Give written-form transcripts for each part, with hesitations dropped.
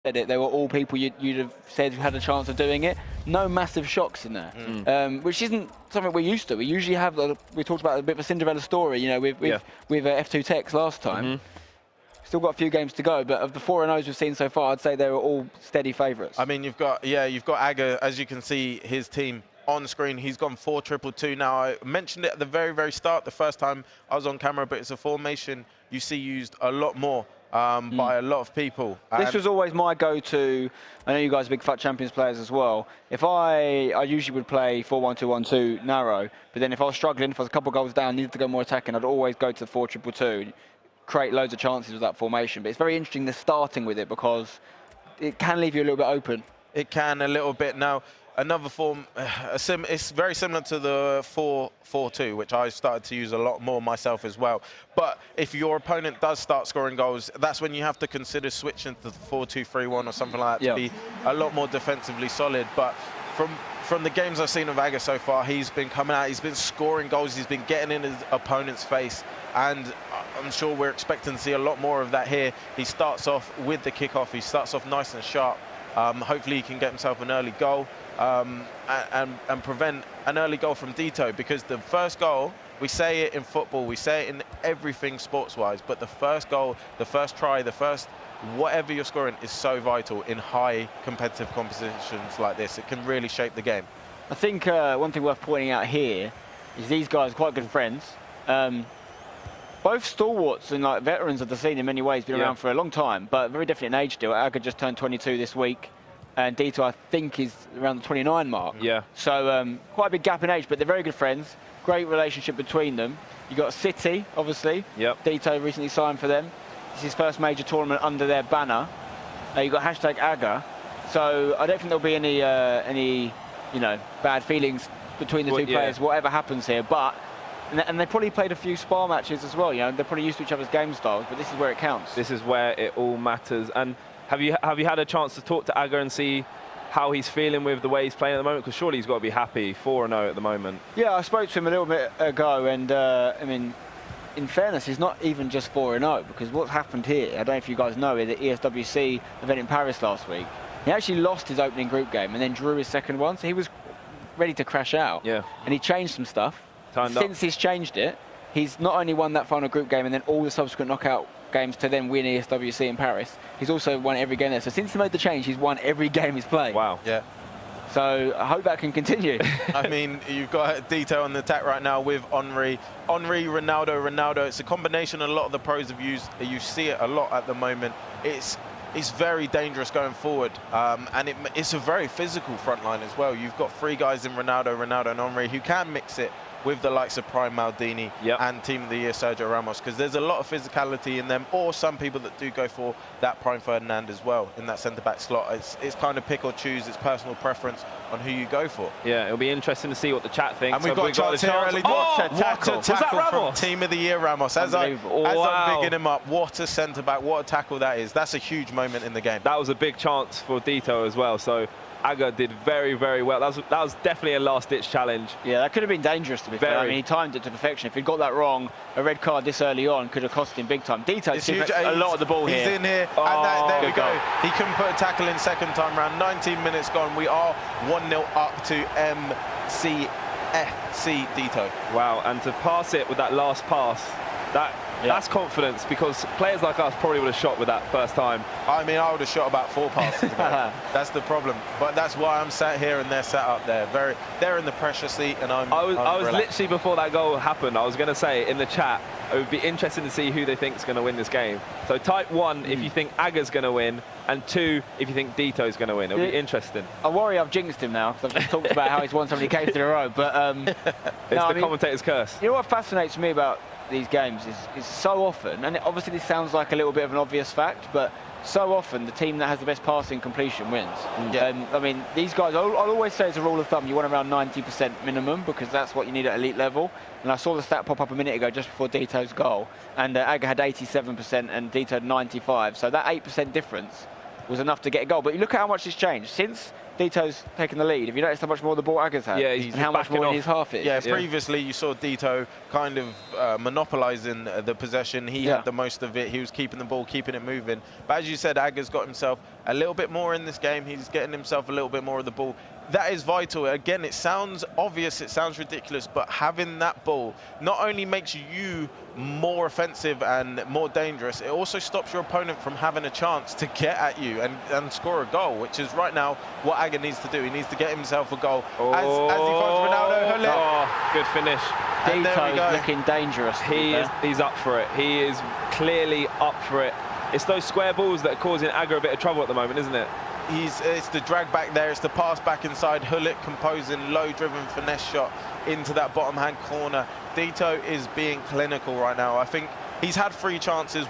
said it, they were all people you'd have said had a chance of doing it. No massive shocks in there, which isn't something we're used to. We usually have, we talked about a bit of a Cinderella story, you know, with F2 Techs last time. Still got a few games to go, but of the 4-0s we've seen so far, I'd say they were all steady favourites. I mean, you've got Agge, as you can see, his team on screen. He's gone 4-2-2. Now, I mentioned it at the very, very start, the first time I was on camera, but it's a formation you see used a lot more by a lot of people. This was always my go-to. I know you guys are big FUT Champions players as well. If I usually would play 4-1-2-1-2 narrow, but then if I was struggling, if I was a couple of goals down, needed to go more attacking, I'd always go to the 4-2-2. Create loads of chances with that formation. But it's very interesting they're starting with it because it can leave you a little bit open. It can a little bit. Now, another form, it's very similar to the 4-4-2, which I started to use a lot more myself as well. But if your opponent does start scoring goals, that's when you have to consider switching to the 4-2-3-1 or something like that to be a lot more defensively solid. But from the games I've seen of Agge so far, he's been coming out, he's been scoring goals, he's been getting in his opponent's face, and I'm sure we're expecting to see a lot more of that here. He starts off with the kickoff, he starts off nice and sharp. Hopefully he can get himself an early goal and prevent an early goal from Deto, because the first goal, we say it in football, we say it in everything sports-wise, but the first goal, the first try, the first whatever you're scoring is so vital in high competitive competitions like this. It can really shape the game. I think one thing worth pointing out here is these guys are quite good friends. Both stalwarts and like veterans of the scene in many ways, been around for a long time, but very different in age still. Agge just turned 22 this week, and Deto I think is around the 29 mark. So quite a big gap in age, but they're very good friends. Great relationship between them. You got City, obviously. Deto recently signed for them. It's his first major tournament under their banner. You got #Agge. So I don't think there'll be any you know, bad feelings between the two players, whatever happens here. But and they probably played a few spar matches as well. You know, they're probably used to each other's game styles, but this is where it counts. This is where it all matters. And have you had a chance to talk to Agge and see how he's feeling with the way he's playing at the moment? Because surely he's got to be happy, 4-0 at the moment. Yeah, I spoke to him a little bit ago, and I mean, in fairness, he's not even just 4-0, because what's happened here, I don't know if you guys know, is the ESWC event in Paris last week. He actually lost his opening group game and then drew his second one, so he was ready to crash out. And he changed some stuff. Since he's changed it, he's not only won that final group game and then all the subsequent knockout games to then win ESWC in Paris, he's also won every game there. So since he made the change, he's won every game he's played. Wow. So I hope that can continue. I mean, you've got Deto on the attack right now with Henry, Ronaldo. It's a combination a lot of the pros have used. You see it a lot at the moment. It's very dangerous going forward, and it's a very physical front line as well. You've got three guys in Ronaldo and Henry who can mix it with the likes of Prime Maldini and Team of the Year Sergio Ramos, because there's a lot of physicality in them, or some people that do go for that Prime Ferdinand as well in that centre-back slot. It's kind of pick or choose, it's personal preference on who you go for. It'll be interesting to see what the chat thinks. And we've got chance here early. What a tackle from Team of the Year Ramos. As I'm bigging him up, what a centre-back, what a tackle that is. That's a huge moment in the game. That was a big chance for Deto as well, so Agge did very, very well. That was definitely a last-ditch challenge. Yeah, that could have been dangerous, to be fair. I mean, he timed it to perfection. If he'd got that wrong, a red card this early on could have cost him big time. Deto's a lot of the ball here. He's in here, and there we go. He couldn't put a tackle in second time round. 19 minutes gone. We are 1-0 up to MCFC Deto. Wow, and to pass it with that last pass, that's confidence, because players like us probably would have shot with that first time. I mean, I would have shot about 4 passes ago. That's the problem. But that's why I'm sat here and they're sat up there. They're in the pressure seat, and I was literally, before that goal happened, I was going to say in the chat, it would be interesting to see who they think is going to win this game. So type 1 if you think Agge's going to win, and 2 if you think Deto's going to win. It'll be interesting. I worry I've jinxed him now, because I've just talked about how he's won so many games in a row. But it's the commentator's curse. You know what fascinates me about these games is so often, and obviously this sounds like a little bit of an obvious fact, but so often the team that has the best passing completion wins. I mean, these guys, I'll always say as a rule of thumb, you want around 90% minimum, because that's what you need at elite level. And I saw the stat pop up a minute ago just before Deto's goal, and Agge had 87% and Deto had 95%. So that 8% difference was enough to get a goal. But you look at how much it's changed. Since Deto's taking the lead, have you noticed how much more the ball Agge's had? Yeah, and how much more in his half is? Yeah, previously you saw Deto kind of monopolising the possession. He had the most of it. He was keeping the ball, keeping it moving. But as you said, Agge's got himself a little bit more in this game. He's getting himself a little bit more of the ball. That is vital. Again, it sounds obvious, it sounds ridiculous, but having that ball not only makes you more offensive and more dangerous, it also stops your opponent from having a chance to get at you and score a goal, which is right now what Agge needs to do. He needs to get himself a goal. As he finds Ronaldo. Oh, good finish. Deto's looking dangerous. He's up for it. He is clearly up for it. It's those square balls that are causing Agge a bit of trouble at the moment, isn't it? It's the drag back there, it's the pass back inside, Hullet composing, low-driven finesse shot into that bottom-hand corner. Deto is being clinical right now. I think he's had 3 chances.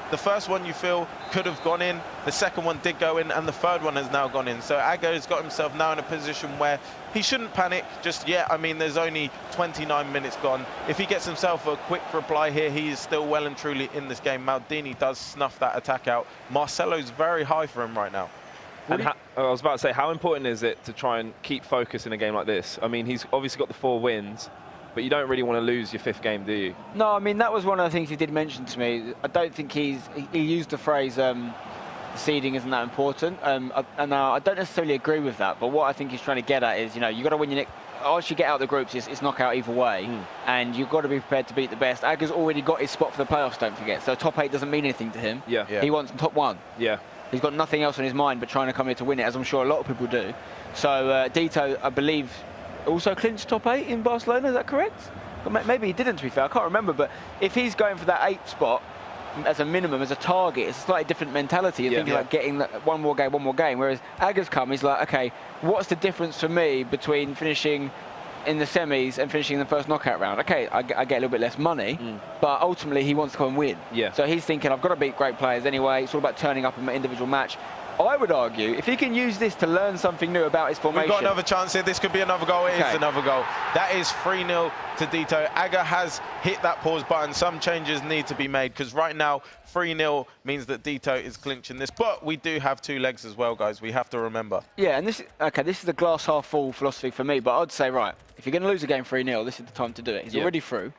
The first one you feel could have gone in, the second one did go in, and the third one has now gone in. So Agge has got himself now in a position where he shouldn't panic just yet. I mean, there's only 29 minutes gone. If he gets himself a quick reply here, he is still well and truly in this game. Maldini does snuff that attack out. Marcelo's very high for him right now. And I was about to say, how important is it to try and keep focus in a game like this? I mean, he's obviously got the 4 wins, but you don't really want to lose your 5th game, do you? No, I mean, that was one of the things he did mention to me. I don't think he used the phrase, seeding isn't that important. And I don't necessarily agree with that, but what I think he's trying to get at is, you've got to win your next. Once you get out of the groups, it's knockout either way, and you've got to be prepared to beat the best. Agge's already got his spot for the playoffs, don't forget, so top 8 doesn't mean anything to him. Yeah. He wants top 1. Yeah. He's got nothing else on his mind but trying to come here to win it, as I'm sure a lot of people do. So Deto, I believe, also clinched top 8 in Barcelona, is that correct? Maybe he didn't, to be fair, I can't remember, but if he's going for that 8th spot as a minimum, as a target, it's a slightly different mentality. You're thinking like getting one more game, whereas Agge's come, he's like, okay, what's the difference for me between finishing in the semis and finishing in the first knockout round? Okay, I get a little bit less money, but ultimately he wants to come and win. Yeah. So he's thinking, I've got to beat great players anyway. It's all about turning up in my individual match. I would argue, if he can use this to learn something new about his formation. We've got another chance here. This could be another goal. It is another goal. That is 3-0 to Deto. Agge has hit that pause button. Some changes need to be made, because right now 3-0 means that Deto is clinching this. But we do have 2 legs as well, guys. We have to remember. Yeah, and this is the glass half full philosophy for me. But I'd say, right, if you're going to lose a game 3-0, this is the time to do it. He's already through.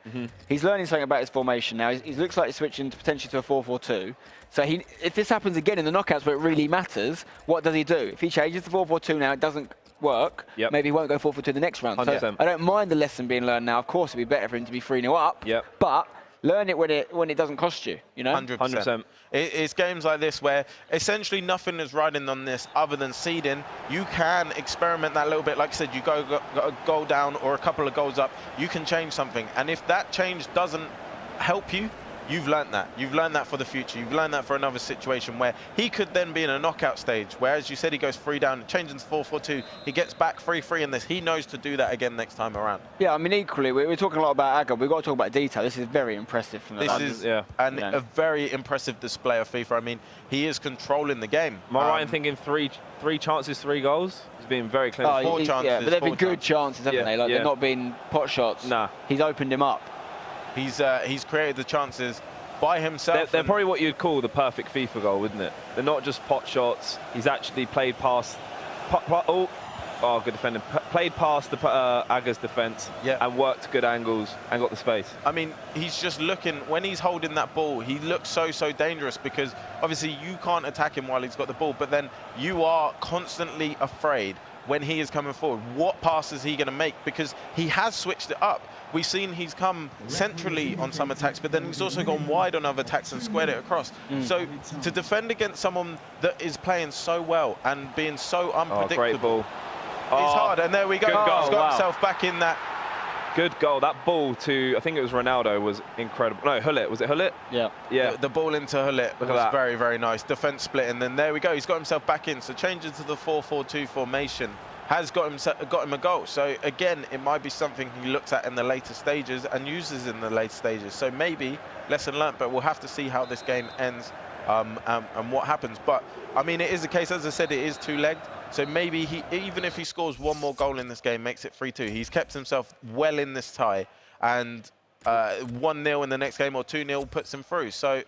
He's learning something about his formation now. He looks like he's switching potentially to a 4-4-2. So if this happens again in the knockouts where it really matters, what does he do? If he changes to 4-4-2 now, it doesn't work, maybe he won't go 4-4-2 the next round. 100%. So I don't mind the lesson being learned now. Of course, it'd be better for him to be 3-0 up, but learn it when it doesn't cost you, 100%. It's games like this where essentially nothing is riding on this other than seeding. You can experiment that a little bit. Like I said, you go a goal down or a couple of goals up, you can change something. And if that change doesn't help you, you've learned that. You've learned that for the future. You've learned that for another situation where he could then be in a knockout stage, where, as you said, he goes 3 down, changing to 4-4-2. He gets back 3-3 in this. He knows to do that again next time around. Yeah, I mean, equally, we're talking a lot about Agge. We've got to talk about Deto. This is very impressive from the This is a very impressive display of FIFA. I mean, he is controlling the game. Am I right in thinking three chances, 3 goals? He's been very clear. 4 chances. Yeah, but they've been good chances, haven't they? Like, they've not been pot shots. Nah. He's opened him up. He's created the chances by himself. They're probably what you'd call the perfect FIFA goal, wouldn't it? They're not just pot shots. He's actually played past. Good defending. Played past the Agge's defence and worked good angles and got the space. I mean, he's just looking, when he's holding that ball, he looks so dangerous, because obviously you can't attack him while he's got the ball, but then you are constantly afraid when he is coming forward. What pass is he going to make? Because he has switched it up. We've seen he's come centrally on some attacks, but then he's also gone wide on other attacks and squared it across. So to defend against someone that is playing so well and being so unpredictable, great ball. It's hard. And there we go. Good goal. He's got himself back in that. Good goal. That ball to, I think it was Ronaldo, was incredible. No, Hullet. Was it Hullet? Yeah. The ball into Hullet was very nice. Defense split, and then there we go. He's got himself back in. So changes to the 4-4-2 formation has got him a goal. So again, it might be something he looks at in the later stages and uses in the later stages. So maybe lesson learnt, but we'll have to see how this game ends and what happens. But I mean, it is a case, as I said, it is 2-legged. So maybe even if he scores 1 more goal in this game, makes it 3-2. He's kept himself well in this tie, and 1-0 in the next game or 2-0 puts him through. So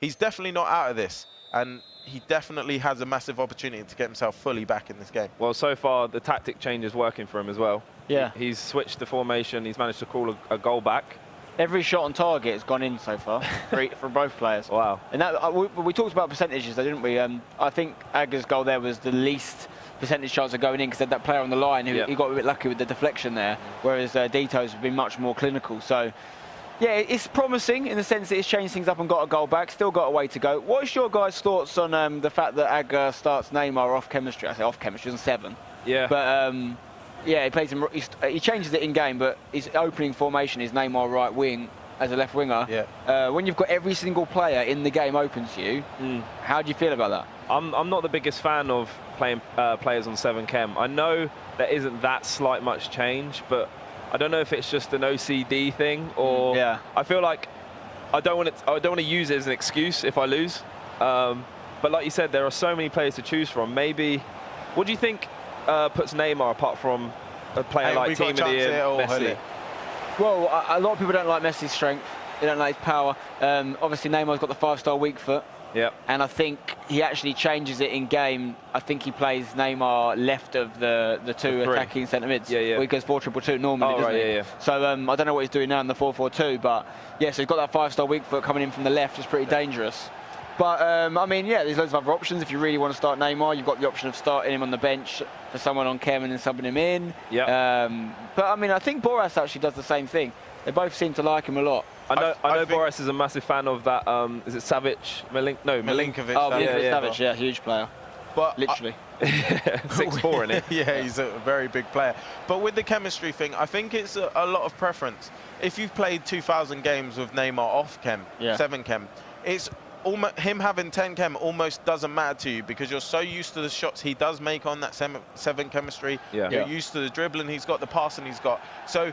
he's definitely not out of this. And he definitely has a massive opportunity to get himself fully back in this game. Well, so far the tactic change is working for him as well. Yeah. He's switched the formation. He's managed to crawl a goal back. Every shot on target has gone in so far for both players. Wow. And that we talked about percentages, though, didn't we? I think Agge's goal there was the least percentage chance of going in because they had that player on the line who he got a bit lucky with the deflection there, whereas Deto's been much more clinical. So, yeah, it's promising in the sense that it's changed things up and got a goal back, still got a way to go. What's your guys' thoughts on the fact that Agge starts Neymar off chemistry? I say off chemistry, on 7. Yeah. But, yeah, he plays him. He changes it in game, but his opening formation is Neymar right wing as a left winger. Yeah. When you've got every single player in the game open to you, how do you feel about that? I'm not the biggest fan of playing players on 7 chem. I know there isn't that slight much change, but I don't know if it's just an OCD thing or I feel like I don't want to use it as an excuse if I lose. But like you said, there are so many players to choose from. Maybe, what do you think puts Neymar apart from a player like Team of the Year, Messi? Well, a lot of people don't like Messi's strength. They don't like his power. Obviously, Neymar's got the 5-star weak foot. Yeah. And I think he actually changes it in game. I think he plays Neymar left of the two attacking centre mids. Yeah. Well, he goes 4-2-2 normally, doesn't he? Yeah. So I don't know what he's doing now in the 4-4-2, but yeah, so he's got that 5-star weak foot coming in from the left. It's pretty dangerous. But I mean, yeah, there's loads of other options. If you really want to start Neymar, you've got the option of starting him on the bench for someone on chem and then subbing him in. Yeah. But I mean, I think Boras actually does the same thing. They both seem to like him a lot. I know Boras is a massive fan of that. Is it Savic? Milinkovic. Oh, Savic, yeah, huge player. But literally. 6'4", isn't it? Yeah, he's a very big player. But with the chemistry thing, I think it's a lot of preference. If you've played 2,000 games with Neymar off chem, 7 chem, it's him having 10 chem almost doesn't matter to you because you're so used to the shots he does make on that 7 chemistry. You're used to the dribbling he's got, the passing he's got. So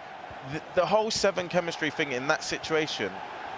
the whole 7 chemistry thing in that situation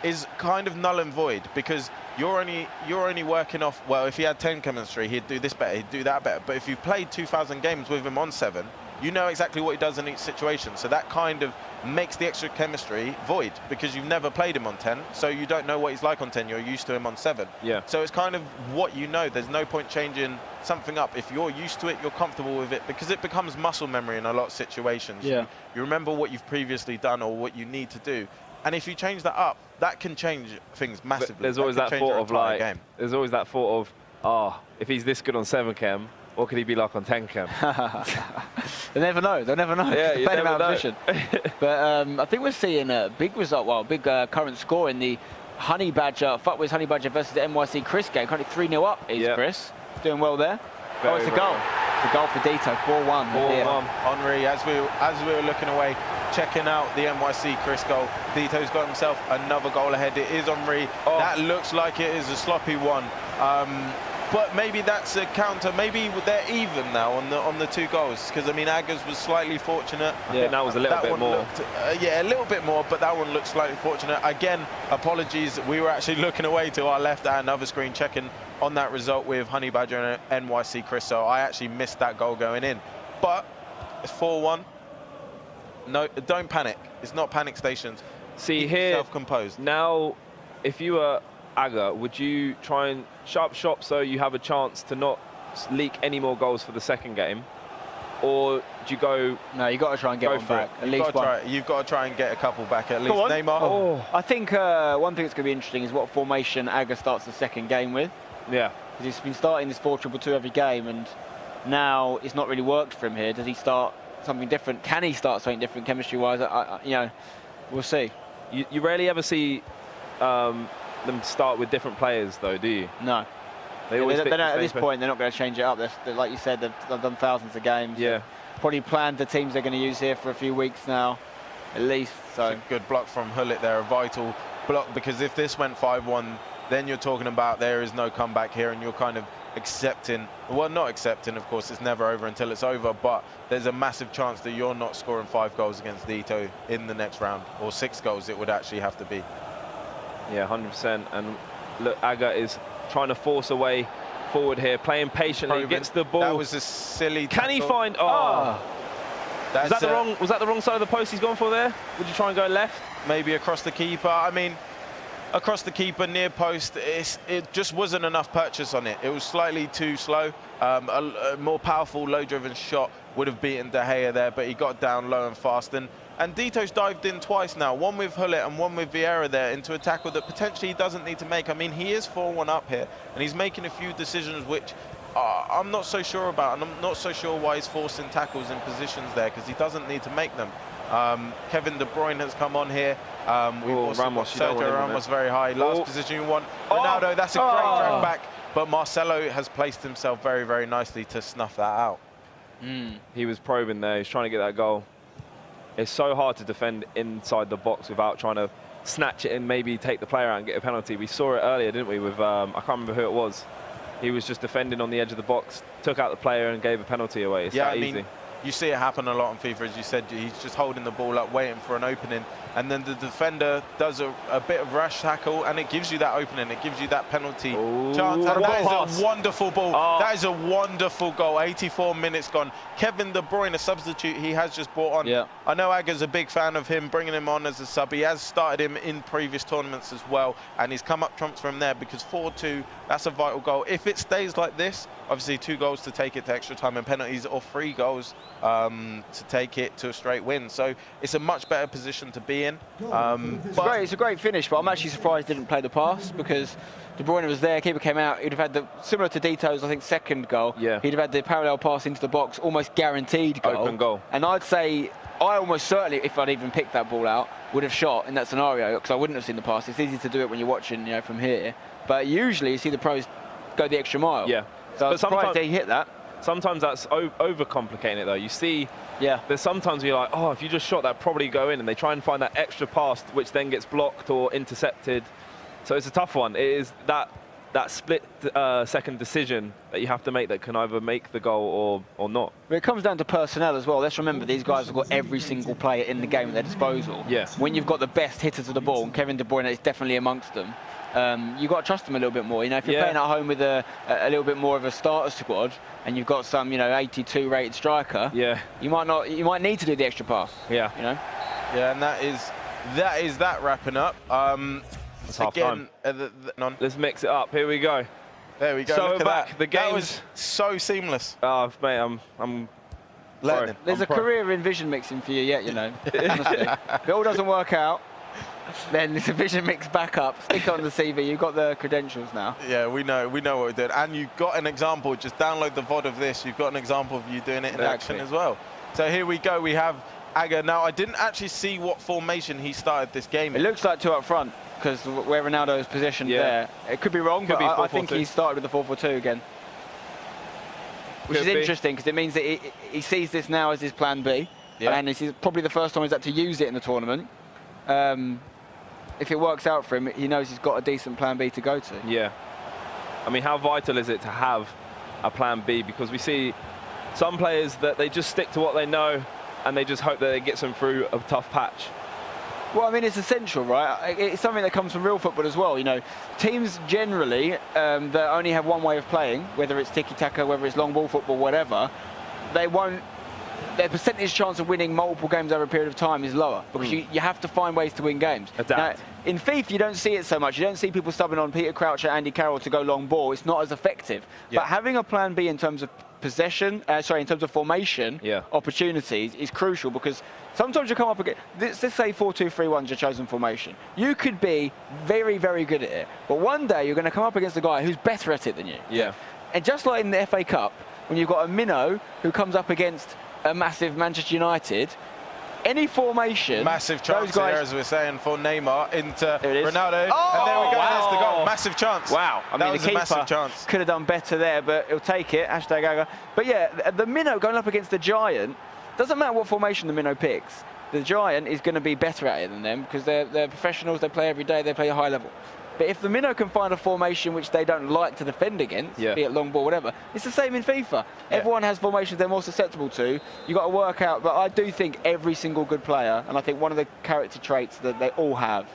is kind of null and void because you're only working off, well, if he had 10 chemistry, he'd do this better, he'd do that better. But if you've played 2,000 games with him on 7, you know exactly what he does in each situation. So that kind of makes the extra chemistry void because you've never played him on 10, so you don't know what he's like on 10. You're used to him on 7. Yeah. So it's kind of what you know. There's no point changing something up. If you're used to it, you're comfortable with it because it becomes muscle memory in a lot of situations. Yeah. You remember what you've previously done or what you need to do. And if you change that up, that can change things massively. There's always that thought of like, there's always that thought of, if he's this good on 7 chem, what could he be like on 10 chem? They'll never know. They'll never know. Yeah, you never know. Position. But I think we're seeing a big result. Well, big current score in the Honey Badger, FUT Honey Badger versus the NYC Chris game. Kind of 3-0 up is Chris. Doing well there. It's a goal. It's a goal for Deto. 4-1. 4-1. Henri, as we were looking away, checking out the NYC Chris goal, Deto's got himself another goal ahead. It is Henri. That looks like it is a sloppy one. But maybe that's a counter. Maybe they're even now on the 2 goals. Because I mean, Agge's was slightly fortunate. I think that was a little bit more. Looked, a little bit more. But that one looked slightly fortunate. Again, apologies. We were actually looking away to our left at another screen, checking on that result with Honey Badger and NYC Chris. So I actually missed that goal going in. But it's 4-1. No, don't panic. It's not panic stations. See Keep here, self-composed. Now, if you were Agge, would you try and sharp shop so you have a chance to not leak any more goals for the second game? Or do you go... No, you've got to try and get one back. At least one. You've got to try and get a couple back at least. Neymar. I think one thing that's going to be interesting is what formation Agge starts the second game with. Yeah. Because he's been starting this 4-2-2 every game, and now it's not really worked for him here. Does he start something different? Can he start something different chemistry-wise? You know, we'll see. You rarely ever see them start with different players, though, do you? No. They always at this point, they're not going to change it up. They're, like you said, they've done thousands of games. Yeah. Probably planned the teams they're going to use here for a few weeks now, at least. So it's a good block from Hullet there, a vital block, because if this went 5-1, then you're talking about there is no comeback here, and you're kind of accepting, well, not accepting, of course, it's never over until it's over, but there's a massive chance that you're not scoring 5 goals against Deto in the next round, or 6 goals it would actually have to be. Yeah, 100%. And look, Agge is trying to force a way forward here, playing patiently, gets the ball. That was a silly tackle. Can he find... was that the wrong side of the post he's gone for there? Would you try and go left? Maybe across the keeper. I mean, across the keeper, near post. It just wasn't enough purchase on it. It was slightly too slow. A more powerful, low-driven shot would have beaten De Gea there, but he got down low and fast. And Deto's dived in twice now, one with Hullet and one with Vieira there, into a tackle that potentially he doesn't need to make. I mean, he is 4-1 up here, and he's making a few decisions which I'm not so sure about, and I'm not so sure why he's forcing tackles in positions there, because he doesn't need to make them. Kevin De Bruyne has come on here. We've also Ramos, got Sergio Ramos very high. Last position you want. Ronaldo, that's a great drag back, but Marcelo has placed himself very, very nicely to snuff that out. He was probing there. He's trying to get that goal. It's so hard to defend inside the box without trying to snatch it and maybe take the player out and get a penalty. We saw it earlier, didn't we, with, I can't remember who it was. He was just defending on the edge of the box, took out the player and gave a penalty away. It's that easy. You see it happen a lot on FIFA, as you said. He's just holding the ball up, waiting for an opening, and then the defender does a bit of rash tackle, and it gives you that opening. It gives you that penalty chance. And that is a wonderful ball. That is a wonderful goal. 84 minutes gone. Kevin De Bruyne, a substitute he has just brought on. Yeah. I know Agge's a big fan of him, bringing him on as a sub. He has started him in previous tournaments as well, and he's come up trumps from there, because 4-2, that's a vital goal. If it stays like this, obviously 2 goals to take it to extra time and penalties, or 3 goals to take it to a straight win. So it's a much better position to be in. It's a great finish, but I'm actually surprised he didn't play the pass, because De Bruyne was there, keeper came out, he'd have had the, similar to Deto's, I think, second goal, he'd have had the parallel pass into the box, almost guaranteed goal. Open goal. And I'd say, I almost certainly, if I'd even picked that ball out, would have shot in that scenario, because I wouldn't have seen the pass. It's easy to do it when you're watching, you know, from here. But usually you see the pros go the extra mile. Yeah. So I'm surprised he hit that. Sometimes that's overcomplicating it, though. You see, there's sometimes you're like, oh, if you just shot that, probably go in, and they try and find that extra pass, which then gets blocked or intercepted. So it's a tough one. It is that split second decision that you have to make that can either make the goal or not. But it comes down to personnel as well. Let's remember, these guys have got every single player in the game at their disposal. Yeah. When you've got the best hitters of the ball, and Kevin De Bruyne is definitely amongst them, you've got to trust them a little bit more. You know, if you're playing at home with a little bit more of a starter squad, and you've got some, 82 rated striker, you might need to do the extra pass. Yeah. You know. Yeah, and that is that wrapping up. It's half time. Let's mix it up. Here we go. There we go. So look we're at back. The game was so seamless. Oh, mate, I'm learning. There's a career in vision mixing for you yet, you know. Honestly. If it all doesn't work out, then it's a vision mix backup. Stick it on the CV. You've got the credentials now. Yeah, we know what we're doing. And you've got an example. Just download the VOD of this. You've got an example of you doing it in action as well. So here we go. We have Agge. Now, I didn't actually see what formation he started this game in. It looks like 2 up front, because where Ronaldo is positioned there. It could be wrong, but I think he started with the 4-4-2 again. Which is interesting, because it means that he sees this now as his plan B. And this is probably the first time he's had to use it in the tournament. If it works out for him, he knows he's got a decent plan B to go to. Yeah. I mean, how vital is it to have a plan B? Because we see some players that they just stick to what they know, and they just hope that it gets them through a tough patch. Well, I mean, it's essential, right? It's something that comes from real football as well. You know, teams generally that only have one way of playing, whether it's tiki-taka, whether it's long ball football, whatever, they won't. Their percentage chance of winning multiple games over a period of time is lower, because you have to find ways to win games. Now, in FIFA, you don't see it so much. You don't see people subbing on Peter Crouch or Andy Carroll to go long ball. It's not as effective. But having a plan B in terms of possession, in terms of formation, opportunities is crucial, because sometimes you come up against, let's say 4-2-3-1 is your chosen formation. You could be very, very good at it, but one day you're going to come up against a guy who's better at it than you. Yeah. And just like in the FA Cup, when you've got a minnow who comes up against a massive Manchester United, any formation... Massive chance there, as we're saying, for Neymar into Ronaldo. Oh, and there we go, wow. there's the goal. Massive chance. Wow. I mean, that was a massive chance. Could have done better there, but he'll take it. Hashtag Agge. But yeah, the minnow going up against the giant, doesn't matter what formation the minnow picks, the giant is going to be better at it than them, because they're professionals, they play every day, they play a high level. But if the minnow can find a formation which they don't like to defend against, be it long ball, whatever, it's the same in FIFA. Everyone has formations they're more susceptible to. You've got to work out, but I do think every single good player, and I think one of the character traits that they all have,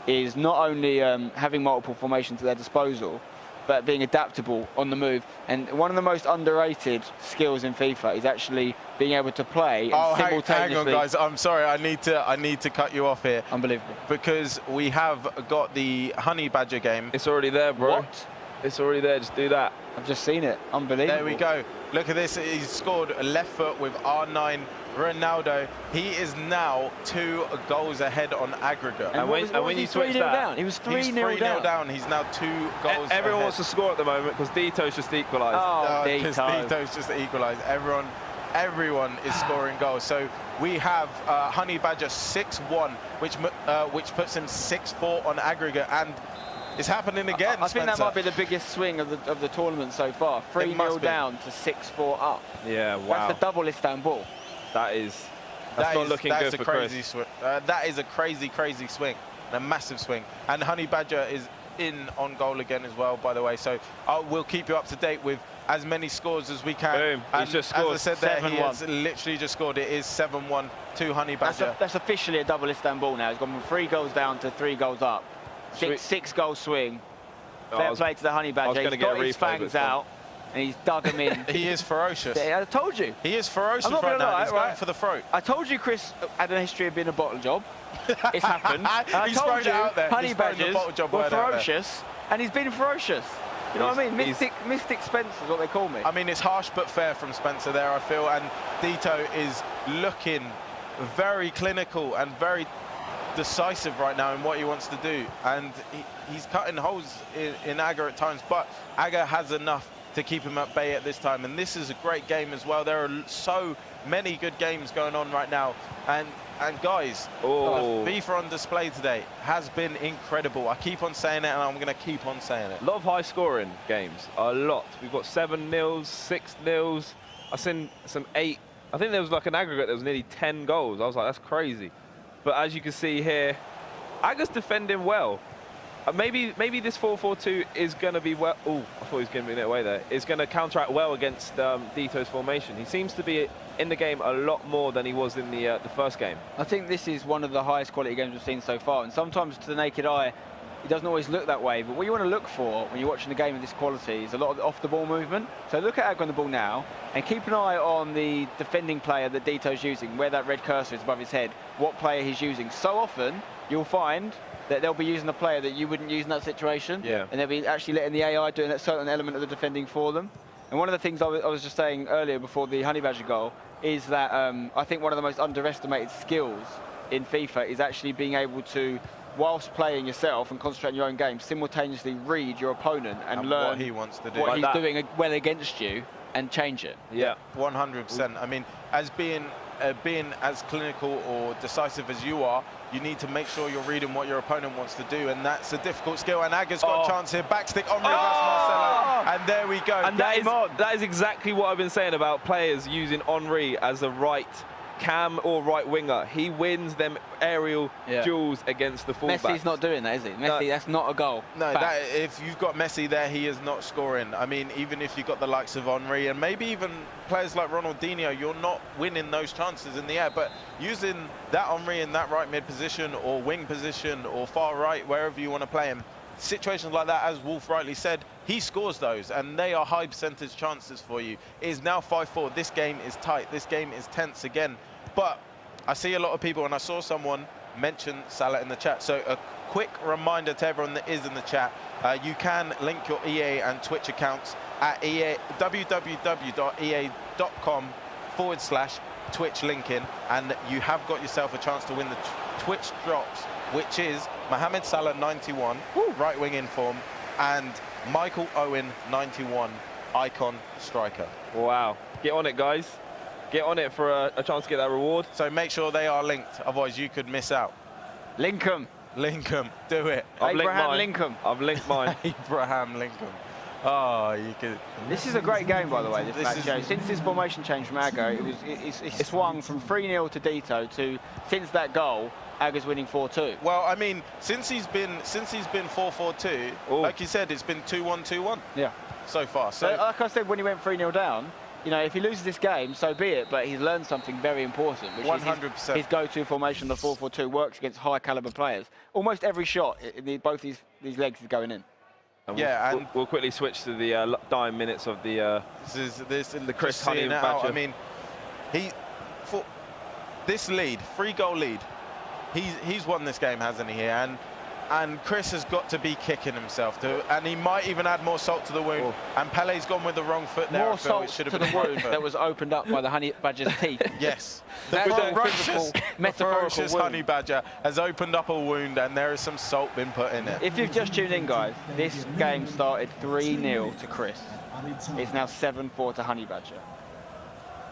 is not only having multiple formations at their disposal, but being adaptable on the move. And one of the most underrated skills in FIFA is actually being able to play and simultaneously. Hang on, guys. I'm sorry. I need to cut you off here. Unbelievable. Because we have got the Honey Badger game. It's already there, bro. What? It's already there. Just do that. I've just seen it. Unbelievable. There we go. Look at this. He's scored a left foot with R9 Ronaldo. He is now 2 goals ahead on aggregate. And when you switch that, down? He was 3-0 down. He's now 2 goals Everyone ahead. wants to score at the moment because Deto's just equalised. Oh, because Deto's just equalised. Everyone is scoring goals. So we have Honey Badger 6-1, which puts him 6-4 on aggregate, and it's happening again. I think that might be the biggest swing of the tournament so far. 3-0 down to 6-4 up. Yeah, wow. That's the double Istanbul. That's not looking good for Chris. That is a crazy swing, a massive swing. And Honey Badger is in on goal again as well, by the way. So we'll keep you up to date with as many scores as we can. Boom, he's just scored. As I said there, he has literally just scored. It is 7-1 to Honey Badger. That's officially a double Istanbul now. He's gone from 3 goals down to 3 goals up. Six goal swing. Fair play to the Honey Badger. He's got his fangs out and he's dug them in. He is ferocious. I told you. He is ferocious right now. He's going for the throat. I told you Chris had a history of being a bottle job. It's happened. I told you Honey Badgers were ferocious, and he's been ferocious. You know what I mean? Mystic Spencer is what they call me. I mean, it's harsh but fair from Spencer there, I feel. And Deto is looking very clinical and very decisive right now in what he wants to do. And he's cutting holes in Agge at times, but Agge has enough to keep him at bay at this time. And this is a great game as well. There are so many good games going on right now. And guys, FIFA on display today has been incredible. I keep on saying it, and I'm going to keep on saying it. A lot of high-scoring games, a lot. We've got 7-0s, 6-0s. I've seen some 8. I think there was like an aggregate. There was nearly 10 goals. I was like, that's crazy. But as you can see here, Agge's defending well. Maybe this 4-4-2 is going to be well. Oh, I thought he was giving it away there. It's going to counteract well against Deto's formation. He seems to be in the game a lot more than he was in the first game. I think this is one of the highest quality games we've seen so far. And sometimes to the naked eye, it doesn't always look that way. But what you want to look for when you're watching a game of this quality is a lot of off-the-ball movement. So look at Agge on the ball now, and keep an eye on the defending player that Deto's using, where that red cursor is above his head, what player he's using. So often, you'll find that they'll be using a player that you wouldn't use in that situation. Yeah. And they'll be actually letting the AI doing that certain element of the defending for them. And one of the things I was just saying earlier before the Honey Badger goal is that I think one of the most underestimated skills in FIFA is actually being able to, whilst playing yourself and concentrating on your own game, simultaneously read your opponent and learn what he wants to do. What he's doing well against you and change it. Yeah, 100%. I mean, as being as clinical or decisive as you are, you need to make sure you're reading what your opponent wants to do, and that's a difficult skill. And Agge's got a chance here. Backstick on reverse Marcelo, and there we go. And that is exactly what I've been saying about players using Henry as a right cam or right winger. He wins them aerial duels against the fullbacks. Messi's not doing that, is he? Messi, that's not a goal. No, if you've got Messi there, he is not scoring. I mean, even if you've got the likes of Henry and maybe even players like Ronaldinho, you're not winning those chances in the air. But using that Henry in that right mid position or wing position or far right, wherever you want to play him, situations like that, as Wolf rightly said, he scores those, and they are high percentage chances for you. It is now 5-4. This game is tight. This game is tense again. But I see a lot of people, and I saw someone mention Salah in the chat. So a quick reminder to everyone that is in the chat, you can link your EA and Twitch accounts at www.ea.com/Twitch linking, and you have got yourself a chance to win the Twitch drops, which is Mohamed Salah 91, right wing in form, and Michael Owen 91, icon striker. Wow, get on it, guys. Get on it for a chance to get that reward. So make sure they are linked, otherwise you could miss out. Link them. Link them, do it. Abraham Lincoln. I've linked mine. Abraham Lincoln. Oh, you could. This is a great game, by the way, this match. Since this formation change from Agge, it swung from 3-0 to Deto to, since that goal, Agge's winning 4-2. Well, I mean, since he's been 4-4-2, like you said, it's been 2-1, 2-1. Yeah. So far. So like I said, when he went 3-0 down, you know, if he loses this game, so be it, but he's learned something very important, which 100%. Is his go-to formation, the 4-4-2, works against high-caliber players. Almost every shot in both these legs is going in. And yeah, we'll quickly switch to the dying minutes of the the Chris Honey Badger. I mean, for this lead, 3-goal lead, he's won this game, hasn't he? And Chris has got to be kicking himself and he might even add more salt to the wound. And Pele's gone with the wrong foot there. More salt to the wound that was opened up by the Honey Badger's teeth. Yes, the ferocious, metaphorical wound. Honey Badger has opened up a wound, and there is some salt been put in it. If you've just tuned in, guys, this game started 3-0 to Chris. It's now 7-4 to Honey Badger.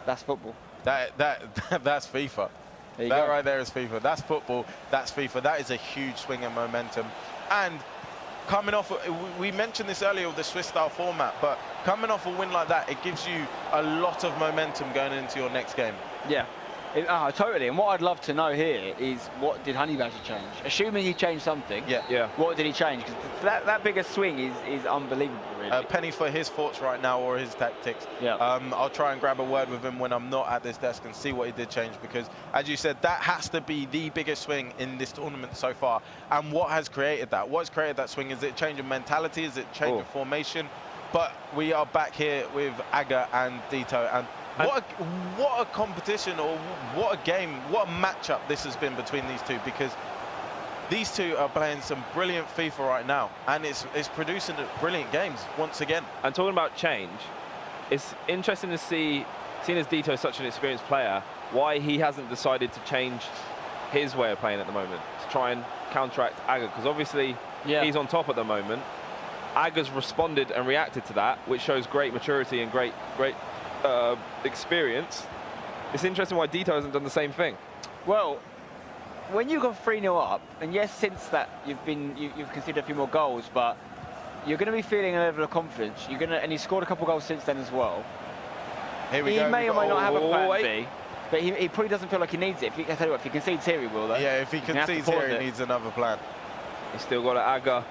That's football. That's FIFA. That right there is FIFA. That's football. That's FIFA. That is a huge swing in momentum. And coming off, we mentioned this earlier with the Swiss style format, but coming off a win like that, it gives you a lot of momentum going into your next game. Yeah. Totally. And what I'd love to know here is, what did Honey Badger change? Assuming he changed something. Yeah. What did he change? Because that bigger swing is unbelievable, really. Penny for his thoughts right now, or his tactics. Yeah. I'll try and grab a word with him when I'm not at this desk and see what he did change, because, as you said, that has to be the biggest swing in this tournament so far. And what has created that? What's created that swing? Is it change of mentality? Is it change of formation? But we are back here with Agge and Deto, and what a competition, or what a game, what a matchup this has been between these two, because these two are playing some brilliant FIFA right now, and it's producing brilliant games once again. And talking about change, it's interesting to see, seeing as Deto is such an experienced player, why he hasn't decided to change his way of playing at the moment to try and counteract Agge, because obviously he's on top at the moment. Agge's responded and reacted to that, which shows great maturity and great experience. It's interesting why Deto hasn't done the same thing. Well, when you got 3-0 up, and yes, since that you've conceded a few more goals, but you're going to be feeling a level of confidence. And he scored a couple of goals since then as well. Here we go. He may or may not have a plan B, but he probably doesn't feel like he needs it. I tell you what, if he concedes here, he will, though. Yeah, if he concedes here, he needs another plan. He's still got Agge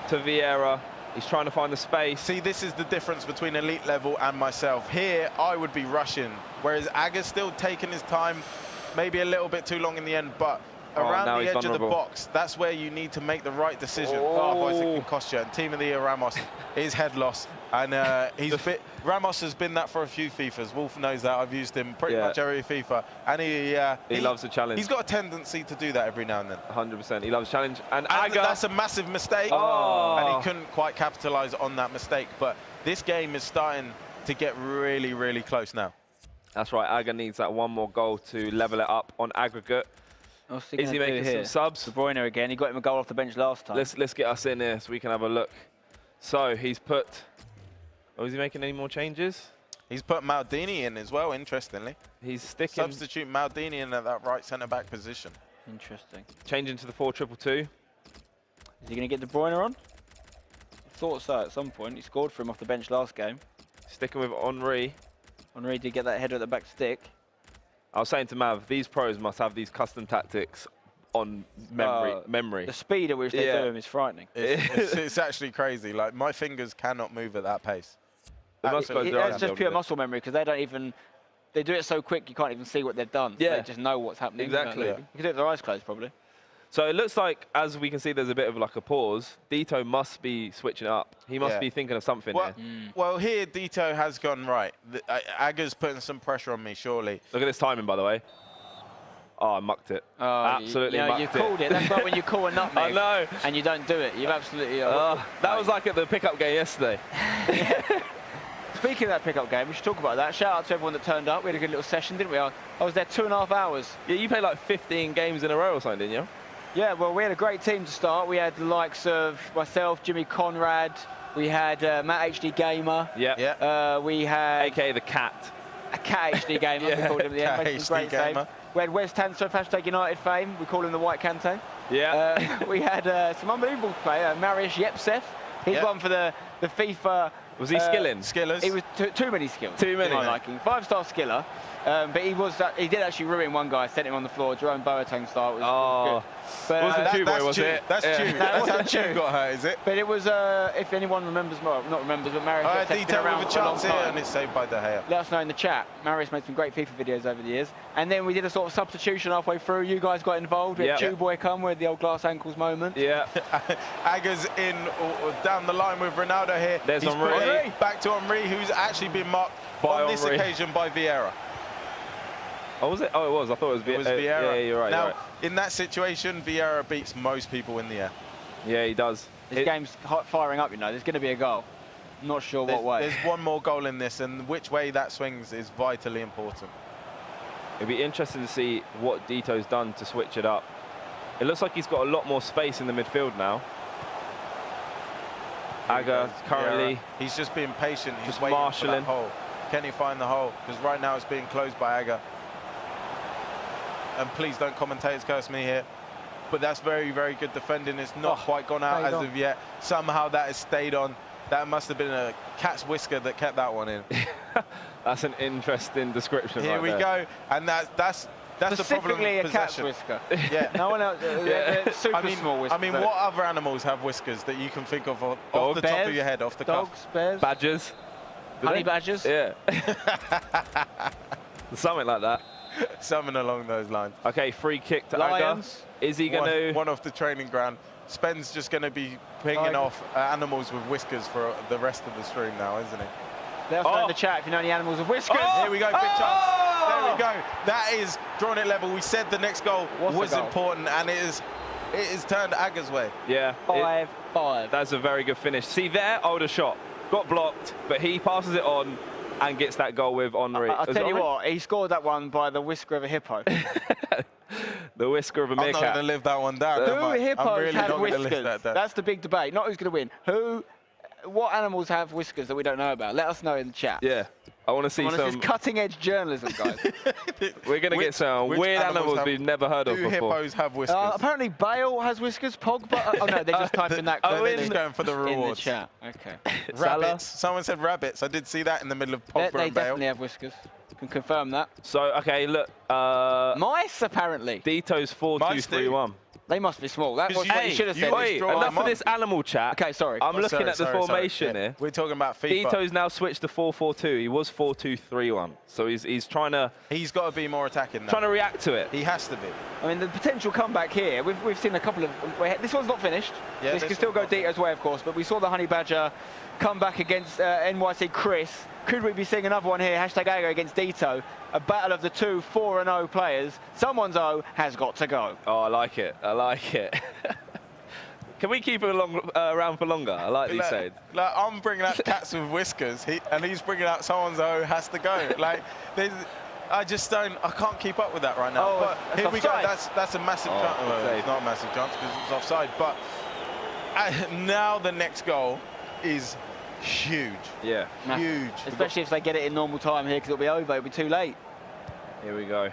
to Vieira. He's trying to find the space. See, this is the difference between elite level and myself. Here, I would be rushing, whereas Agge's still taking his time, maybe a little bit too long in the end, but around the edge of the box, that's where you need to make the right decision. Otherwise, it can cost you. And Team of the Year Ramos is head loss, and Ramos has been that for a few FIFAs. Wolf knows that. I've used him pretty much every FIFA, and he loves a challenge. He's got a tendency to do that every now and then. 100%. He loves challenge. And Agge, that's a massive mistake, and he couldn't quite capitalize on that mistake. But this game is starting to get really, really close now. That's right. Agge needs that one more goal to level it up on aggregate. Is he making some subs? De Bruyne again. He got him a goal off the bench last time. Let's get us in here so we can have a look. So he's put. Oh, is he making any more changes? He's put Maldini in as well. Interestingly, he's sticking. Substitute Maldini in at that right centre back position. Interesting. Changing to the 4-2-2. Is he going to get De Bruyne on? I thought so at some point. He scored for him off the bench last game. Sticking with Henry. Henry did get that header at the back stick. I was saying to Mav, these pros must have these custom tactics on memory. The speed at which they do them is frightening. It's actually crazy. Like, my fingers cannot move at that pace. It's just pure muscle memory, because they do it so quick you can't even see what they've done. Yeah. So they just know what's happening. Exactly. You can do it with their eyes closed, probably. So it looks like, as we can see, there's a bit of like a pause. Deto must be switching up. He must be thinking of something here. Well, here Deto has gone right. Agge's putting some pressure on me, surely. Look at this timing, by the way. Oh, I mucked it. Absolutely mucked it. You called it. That's like when you call a nutmeg I know. and you don't do it. You've absolutely... that was like at the pickup game yesterday. Speaking of that pickup game, we should talk about that. Shout out to everyone that turned up. We had a good little session, didn't we? I was there 2.5 hours. Yeah, you played like 15 games in a row or something, didn't you? Yeah, well, we had a great team to start. We had the likes of myself, Jimmy Conrad. We had Matt HD Gamer. Yeah. We had... AKA the Cat. A Cat HD Gamer, we called him the end. Great save. We had Wes Tansoff, hashtag United fame. We call him the White Kante. Yeah. We had some unbelievable player, Mariusz Jepsef. He's won for the FIFA Was he skilling? Skillers. He was too many skills. Too many. To my liking. 5-star skiller. But he did actually ruin one guy, sent him on the floor. Jerome Boateng style was good. But, wasn't Chew Boy, was it? That's Chew. That's how Chew got hurt, is it? But it was, if anyone remembers, well, not remembers, but Marius has been around with a for a long chance here, time. and it's saved by De Gea. Let us know in the chat. Marius made some great FIFA videos over the years. And then we did a sort of substitution halfway through. You guys got involved. We had Chew Boy come with the old glass ankles moment. Yeah. Agge's in down the line with Ronaldo here. There's He's Henry. Back to Henry, who's actually been marked on this occasion by Vieira. Oh, was it? Oh, it was. I thought it was Vieira. Yeah, you're right. Now, in that situation, Vieira beats most people in the air. Yeah, he does. This game's firing up, you know. There's going to be a goal. I'm not sure what way. There's one more goal in this, and which way that swings is vitally important. It'd be interesting to see what Deto's done to switch it up. It looks like he's got a lot more space in the midfield now. Agge currently... He's just being patient. He's just waiting marshalling. for that hole. Can he find the hole? Because right now it's being closed by Agge. And please don't commentators curse me here. But that's very, very good defending. It's not quite gone out as of yet. Somehow that has stayed on. That must have been a cat's whisker that kept that one in. That's an interesting description. Here we go. And that's the problem with a cat's possession. whisker. Yeah. No one else. Super small whiskers. I mean, what other animals have whiskers that you can think of off the top of your head, off the cuff? Dogs, bears. Badgers. Honey badgers. Yeah. Something like that. Something along those lines. Okay, free kick to Lions. Agge. Is he going to... One off the training ground. Spen's just going to be pinging off animals with whiskers for the rest of the stream now, isn't he? Let us know in the chat if you know any animals with whiskers. Here we go, big chance. There we go. That is drawing it level. We said the next goal was important, and it is turned Agge's way. Yeah. 5-5. That's a very good finish. See there, older shot. Got blocked, but he passes it on and gets that goal with Henry. I'll tell you what, he scored that one by the whisker of a hippo. The whisker of a meerkat. I'm not going to live that one down. Who hippos have whiskers? That's the big debate. Not who's going to win. What animals have whiskers that we don't know about? Let us know in the chat. Yeah. I want to see some... This is cutting-edge journalism, guys. We're going to get some weird animals we've never heard of before. Do hippos have whiskers? Apparently Bale has whiskers. Pogba... Oh, no, they're just typing that. They're just going for the rewards. In the chat. Okay. Rabbits. Someone said rabbits. I did see that in the middle of Pogba and Bale. They definitely have whiskers. Can confirm that. So, okay, look. Mice, apparently. Deto's 4-2-3-1. They must be small. That's what you should have said. Wait, enough of this animal chat. Okay, sorry. I'm looking at the formation here. We're talking about FIFA. Deto's now switched to 4-4-2. He was 4-2-3-1. So he's trying to... He's got to be more attacking now. Trying to react to it. He has to be. I mean, the potential comeback here, we've seen a couple of... This one's not finished. Yeah, this can still go Deto's way, of course, but we saw the Honey Badger come back against NYC Chris. Could we be seeing another one here? Hashtag Agge against Deto. A battle of the two 4-0 players. Someone's O has got to go. Oh, I like it. I like it. Can we keep it around for longer? I like these sides. Like, I'm bringing out cats with whiskers, and he's bringing out someone's O has to go. Like, I just don't. I can't keep up with that right now. But here we go. That's a massive chance. Well, it's not a massive chance because it's offside. But now the next goal is huge. Yeah. Huge. Especially if they get it in normal time here, because it'll be over. It'll be too late. Here we go.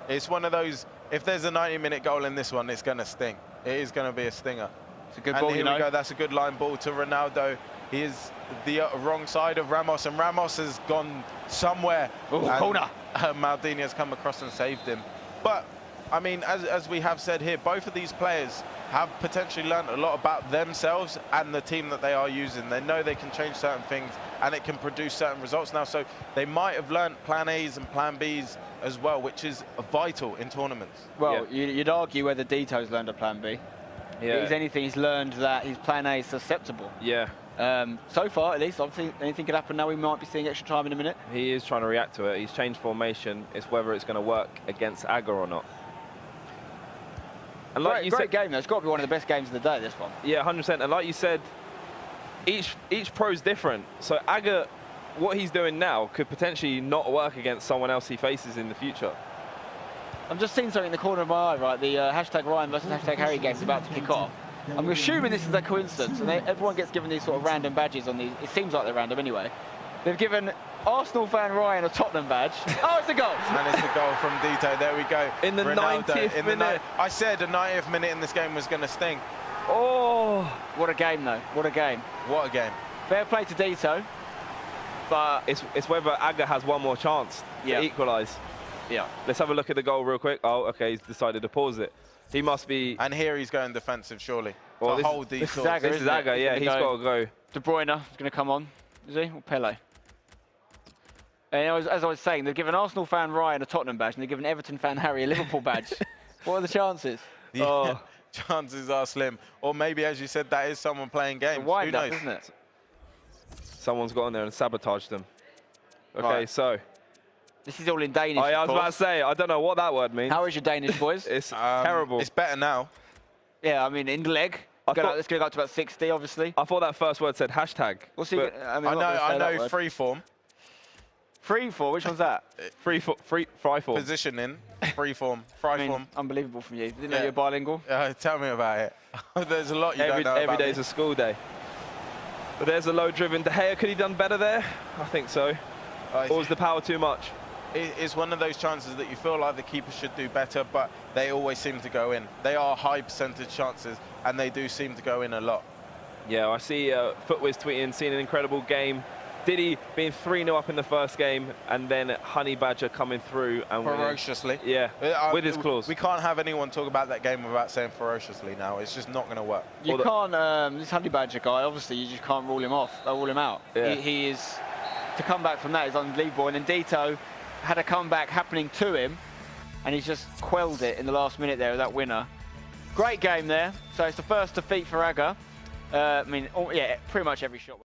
It's one of those. If there's a 90-minute goal in this one, it's going to sting. It is going to be a stinger. It's a good ball, here we go. That's a good line ball to Ronaldo. He is the wrong side of Ramos, and Ramos has gone somewhere. Corner. Maldini has come across and saved him. But, I mean, as we have said here, both of these players have potentially learned a lot about themselves and the team that they are using. They know they can change certain things and it can produce certain results now. So they might have learned plan A's and plan B's as well, which is vital in tournaments. Well, you'd argue whether Deto's learned a plan B. Yeah. If he's anything, he's learned that his plan A is susceptible. Yeah. So far, at least, obviously, anything could happen now. We might be seeing extra time in a minute. He is trying to react to it. He's changed formation. It's whether it's going to work against Agge or not. And like great game, though. It's got to be one of the best games of the day, this one. Yeah, 100%. And like you said, each pro's different. So Agge, what he's doing now could potentially not work against someone else he faces in the future. I'm just seeing something in the corner of my eye, right? The hashtag Ryan versus hashtag Harry game's about to kick off. I'm assuming this is a coincidence, and everyone gets given these sort of random badges on these. It seems like they're random anyway. They've given Arsenal fan Ryan a Tottenham badge. Oh, it's a goal! And it's a goal from Deto. There we go. In the Ronaldo, 90th minute. I said the 90th minute in this game was going to sting. Oh, what a game, though. What a game. What a game. Fair play to Deto. But it's whether Agge has one more chance to equalise. Yeah. Let's have a look at the goal real quick. Oh, okay, he's decided to pause it. He must be... And here he's going defensive, surely. Well, to hold these this is Agge, This is Agge, yeah, he's got to go. De Bruyne is going to come on, is he? Or Pele? And as I was saying, they've given Arsenal fan Ryan a Tottenham badge, and they've given Everton fan Harry a Liverpool badge. What are the chances? Yeah, oh. Chances are slim. Or maybe, as you said, that is someone playing games. Who knows? Up, isn't it? Someone's got on there and sabotaged them. Okay, right. So... This is all in Danish. I was about to say, I don't know what that word means. How is your Danish, boys? It's terrible. It's better now. Yeah, I mean, in the leg. It's going to go up to about 60, obviously. I thought that first word said hashtag. What's he? I know free form. Free form? Which one's that? Fry form. Positioning, free form, form. Unbelievable from you. Didn't know you're bilingual. Tell me about it. There's a lot you don't know about Every day's a school day. But there's a low-driven De Gea. Could he done better there? I think so. Or was the power too much? It's one of those chances that you feel like the keeper should do better, but they always seem to go in. They are high percentage chances, and they do seem to go in a lot. Yeah, I see FUT tweeting, seeing an incredible game. Diddy being 3-0 up in the first game, and then Honey Badger coming through and ferociously. Yeah, with his claws. We can't have anyone talk about that game without saying ferociously now. It's just not going to work. You can't. This Honey Badger guy, obviously, you just can't rule him off. Rule him out. Yeah. He is. To come back from that is unbelievable. And then Deto had a comeback happening to him, and he's just quelled it in the last minute there with that winner. Great game there. So it's the first defeat for Agge. I mean, yeah, pretty much every shot.